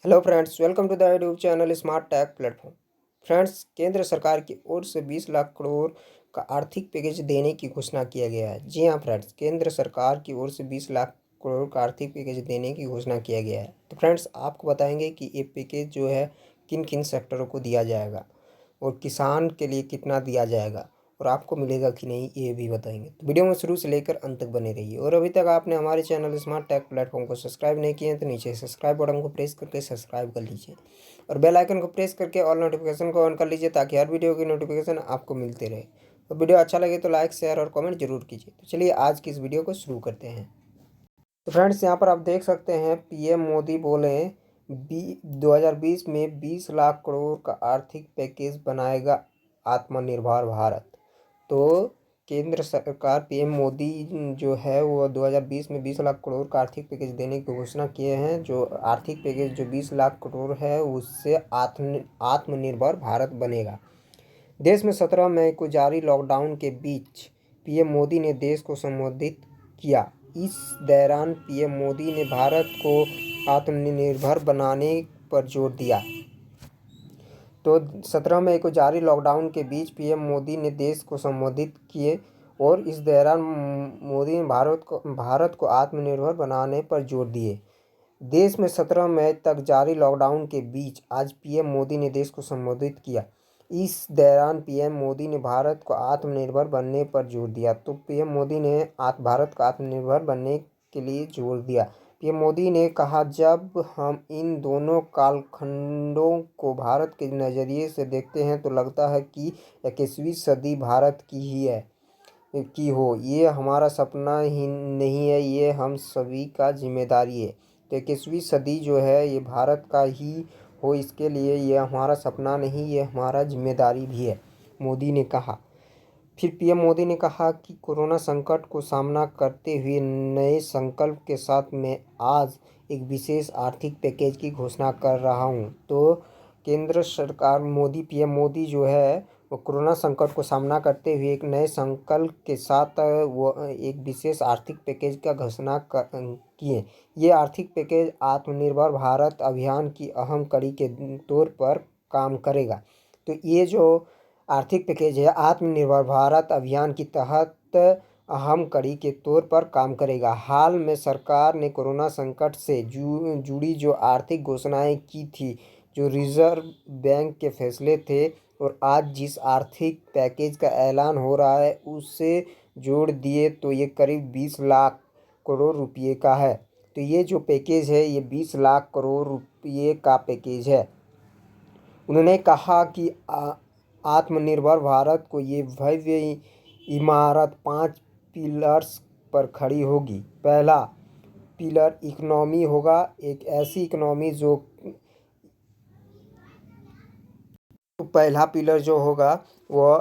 Hello friends, welcome to the YouTube channel smart tag platform. Friends, केंद्र सरकार की ओर से 20 लाख करोड़ का आर्थिक पैकेज देने की घोषणा किया गया है। जी हाँ फ्रेंड्स, केंद्र सरकार की ओर से 20 लाख करोड़ का आर्थिक पैकेज देने की घोषणा किया गया है। तो फ्रेंड्स, आपको बताएंगे कि ये पैकेज जो है किन किन सेक्टरों को दिया जाएगा और किसान के लिए कितना दिया जाएगा और आपको मिलेगा कि नहीं, ये भी बताएंगे। तो वीडियो में शुरू से लेकर अंत तक बने रहिए। और अभी तक आपने हमारे चैनल स्मार्ट टेक प्लेटफॉर्म को सब्सक्राइब नहीं किए हैं तो नीचे सब्सक्राइब बटन को प्रेस करके सब्सक्राइब कर लीजिए और बेल आइकन को प्रेस करके ऑल नोटिफिकेशन को ऑन कर लीजिए ताकि हर वीडियो की नोटिफिकेशन आपको मिलते रहे। और वीडियो अच्छा लगे तो लाइक, शेयर और कमेंट जरूर कीजिए। तो चलिए आज की इस वीडियो को शुरू करते हैं। तो फ्रेंड्स, यहाँ पर आप देख सकते हैं पीएम मोदी बोले 2020 में 20 लाख करोड़ का आर्थिक पैकेज बनाएगा आत्मनिर्भर भारत। तो केंद्र सरकार पीएम मोदी जो है वो 2020 में 20 लाख करोड़ का आर्थिक पैकेज देने की घोषणा किए हैं। जो आर्थिक पैकेज जो 20 लाख करोड़ है उससे आत्मनिर्भर भारत बनेगा। देश में 17 मई को जारी लॉकडाउन के बीच पीएम मोदी ने देश को संबोधित किया। इस दौरान पीएम मोदी ने भारत को आत्मनिर्भर बनाने पर जोर दिया। तो 17 मई को जारी लॉकडाउन के बीच पीएम मोदी ने देश को संबोधित किए और इस दौरान मोदी ने भारत को आत्मनिर्भर बनाने पर जोर दिए। देश में 17 मई तक जारी लॉकडाउन के बीच आज पीएम मोदी ने देश को संबोधित किया। इस दौरान पीएम मोदी ने भारत को आत्मनिर्भर बनने पर जोर दिया। तो पीएम मोदी ने भारत को आत्मनिर्भर बनने के लिए जोर दिया। पीएम मोदी ने कहा, जब हम इन दोनों कालखंडों को भारत के नज़रिए से देखते हैं तो लगता है कि 21वीं सदी भारत की ही है की हो। ये हमारा सपना ही नहीं है, ये हम सभी का जिम्मेदारी है। तो 21वीं सदी जो है ये भारत का ही हो, इसके लिए ये हमारा सपना नहीं, ये हमारा जिम्मेदारी भी है, मोदी ने कहा। फिर पीएम मोदी ने कहा कि कोरोना संकट को सामना करते हुए नए संकल्प के साथ मैं आज एक विशेष आर्थिक पैकेज की घोषणा कर रहा हूं। तो केंद्र सरकार पीएम मोदी जो है वो कोरोना संकट को सामना करते हुए एक नए संकल्प के साथ वो एक विशेष आर्थिक पैकेज का घोषणा किए। ये आर्थिक पैकेज आत्मनिर्भर भारत अभियान की अहम कड़ी के तौर पर काम करेगा। तो ये जो आर्थिक पैकेज है आत्मनिर्भर भारत अभियान के तहत अहम कड़ी के तौर पर काम करेगा। हाल में सरकार ने कोरोना संकट से जुड़ी जो आर्थिक घोषणाएं की थी, जो रिजर्व बैंक के फैसले थे और आज जिस आर्थिक पैकेज का ऐलान हो रहा है उससे जोड़ दिए तो ये करीब 20 लाख करोड़ रुपये का है। तो ये जो पैकेज है ये 20 लाख करोड़ रुपये का पैकेज है। उन्होंने कहा कि आत्मनिर्भर भारत को ये भव्य इमारत 5 पिलर्स पर खड़ी होगी। पहला पिलर इकोनॉमी होगा, एक ऐसी इकोनॉमी जो पहला पिलर जो होगा वो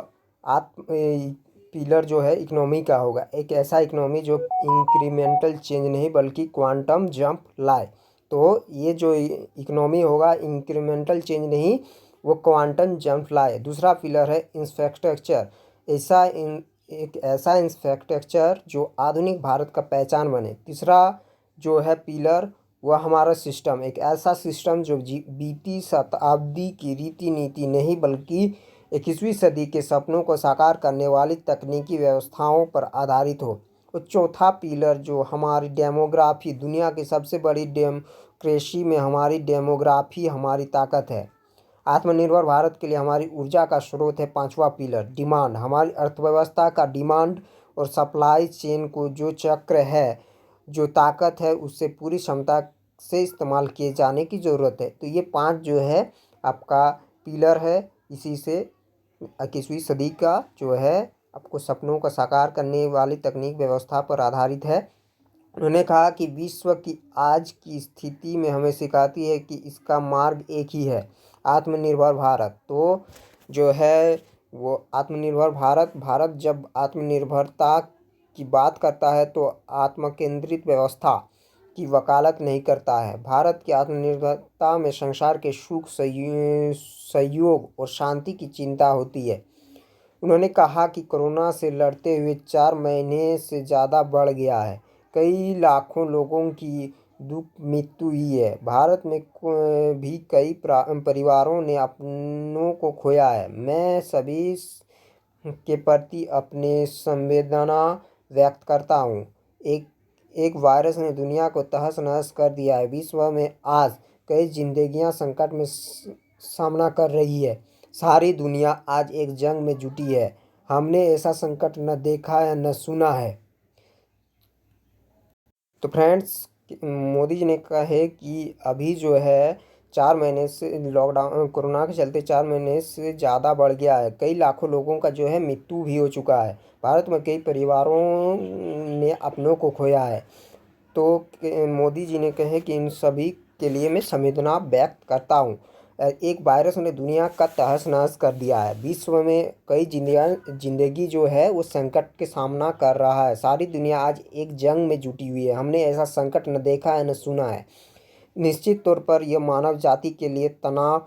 पिलर जो है इकोनॉमी का होगा। एक ऐसा इकोनॉमी जो इंक्रीमेंटल चेंज नहीं बल्कि क्वांटम जंप लाए। तो ये जो इकोनॉमी होगा इंक्रीमेंटल चेंज नहीं, वो क्वांटम जंप लाए। दूसरा पिलर है इंफ्रास्ट्रक्चर, एक ऐसा इंफ्रास्ट्रक्चर जो आधुनिक भारत का पहचान बने। तीसरा जो है पिलर वह हमारा सिस्टम, एक ऐसा सिस्टम जो बीती शताब्दी की रीति नीति नहीं बल्कि 21वीं सदी के सपनों को साकार करने वाली तकनीकी व्यवस्थाओं पर आधारित हो। और चौथा पिलर जो हमारी डेमोग्राफी, दुनिया की सबसे बड़ी डेमोक्रेसी में हमारी डेमोग्राफी हमारी ताकत है। आत्मनिर्भर भारत के लिए हमारी ऊर्जा का स्रोत है। पांचवा पिलर डिमांड, हमारी अर्थव्यवस्था का डिमांड और सप्लाई चेन को जो चक्र है, जो ताकत है, उससे पूरी क्षमता से इस्तेमाल किए जाने की ज़रूरत है। तो ये 5 जो है आपका पिलर है, इसी से 21वीं सदी का जो है आपको सपनों का साकार करने वाली तकनीक व्यवस्था पर आधारित है। उन्होंने कहा कि विश्व की आज की स्थिति में हमें सिखाती है कि इसका मार्ग एक ही है, आत्मनिर्भर भारत। तो जो है वो आत्मनिर्भर भारत जब आत्मनिर्भरता की बात करता है तो आत्मकेंद्रित व्यवस्था की वकालत नहीं करता है। भारत की आत्मनिर्भरता में संसार के सुख, सहयोग और शांति की चिंता होती है। उन्होंने कहा कि कोरोना से लड़ते हुए 4 महीने से ज़्यादा बढ़ गया है। कई लाखों लोगों की मृत्यु हुई है। भारत में भी कई परिवारों ने अपनों को खोया है। मैं सभी के प्रति अपने संवेदना व्यक्त करता हूँ। एक एक वायरस ने दुनिया को तहस नहस कर दिया है। विश्व में आज कई जिंदगियां संकट में सामना कर रही है। सारी दुनिया आज एक जंग में जुटी है। हमने ऐसा संकट न देखा है न सुना है। तो फ्रेंड्स, मोदी जी ने कहा है कि अभी जो है 4 महीने से लॉकडाउन कोरोना के चलते 4 महीने से ज़्यादा बढ़ गया है। कई लाखों लोगों का जो है मृत्यु भी हो चुका है। भारत में कई परिवारों ने अपनों को खोया है। तो मोदी जी ने कहे कि इन सभी के लिए मैं संवेदना व्यक्त करता हूँ। एक वायरस ने दुनिया का तहस नहस कर दिया है। विश्व में कई जिंदगी जो है वो संकट के सामना कर रहा है। सारी दुनिया आज एक जंग में जुटी हुई है। हमने ऐसा संकट न देखा है न सुना है। निश्चित तौर पर यह मानव जाति के लिए तनाव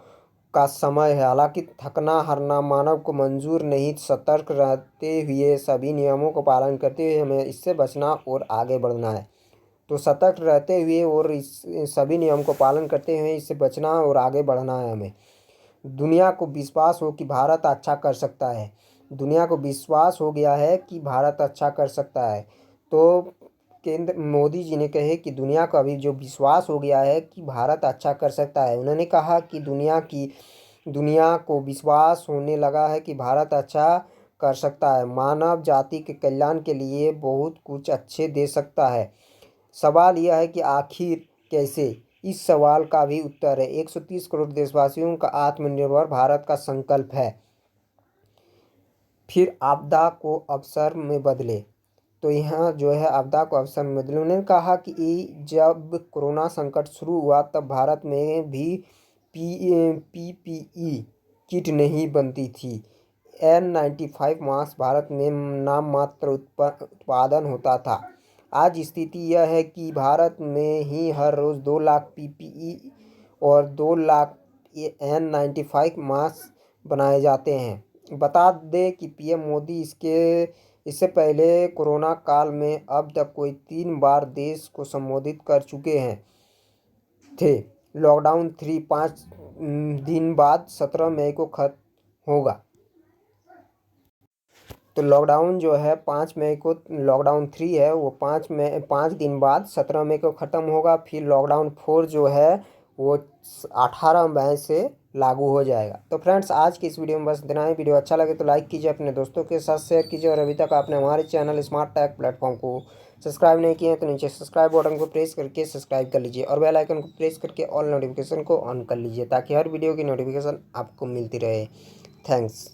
का समय है। हालांकि थकना हारना मानव को मंजूर नहीं। सतर्क रहते हुए सभी नियमों को पालन करते हुए हमें इससे बचना और आगे बढ़ना है। तो सतर्क रहते हुए और इस सभी नियम को पालन करते हुए इससे बचना और आगे बढ़ना है हमें। दुनिया को विश्वास हो कि भारत अच्छा कर सकता है। दुनिया को विश्वास हो गया है कि भारत अच्छा कर सकता है। तो केंद्र मोदी जी ने कहे कि दुनिया को अभी जो विश्वास हो गया है कि भारत अच्छा कर सकता है। उन्होंने कहा कि दुनिया को विश्वास होने लगा है कि भारत अच्छा कर सकता है। मानव जाति के कल्याण के लिए बहुत कुछ अच्छे दे सकता है। सवाल यह है कि आखिर कैसे। इस सवाल का भी उत्तर है 130 करोड़ देशवासियों का आत्मनिर्भर भारत का संकल्प है। फिर आपदा को अवसर में बदले। तो यहाँ जो है आपदा को अवसर में बदले। उन्होंने कहा कि जब कोरोना संकट शुरू हुआ तब भारत में भी PPE किट नहीं बनती थी। N95 मास्क भारत में नाम मात्र उत्पादन होता था। आज स्थिति यह है कि भारत में ही हर रोज़ 2 लाख PPE और 2 लाख N95 मास्क बनाए जाते हैं। बता दें कि PM मोदी इससे पहले कोरोना काल में अब तक कोई 3 बार देश को संबोधित कर चुके थे। लॉकडाउन 3 5 दिन बाद 17 मई को खत्म होगा। तो लॉकडाउन जो है 5 मई को लॉकडाउन 3 है वो 5 दिन बाद 17 मई को ख़त्म होगा। फिर लॉकडाउन 4 जो है वो 18 मई से लागू हो जाएगा। तो फ्रेंड्स, आज की इस वीडियो में बस इतना ही। वीडियो अच्छा लगे तो लाइक कीजिए, अपने दोस्तों के साथ शेयर कीजिए और अभी तक आपने हमारे चैनल स्मार्ट टैग प्लेटफॉर्म को सब्सक्राइब नहीं किए हैं तो नीचे सब्सक्राइब बटन को प्रेस करके सब्सक्राइब कर लीजिए और बेल आइकन को प्रेस करके ऑल नोटिफिकेशन को ऑन कर लीजिए ताकि हर वीडियो की नोटिफिकेशन आपको मिलती रहे। थैंक्स।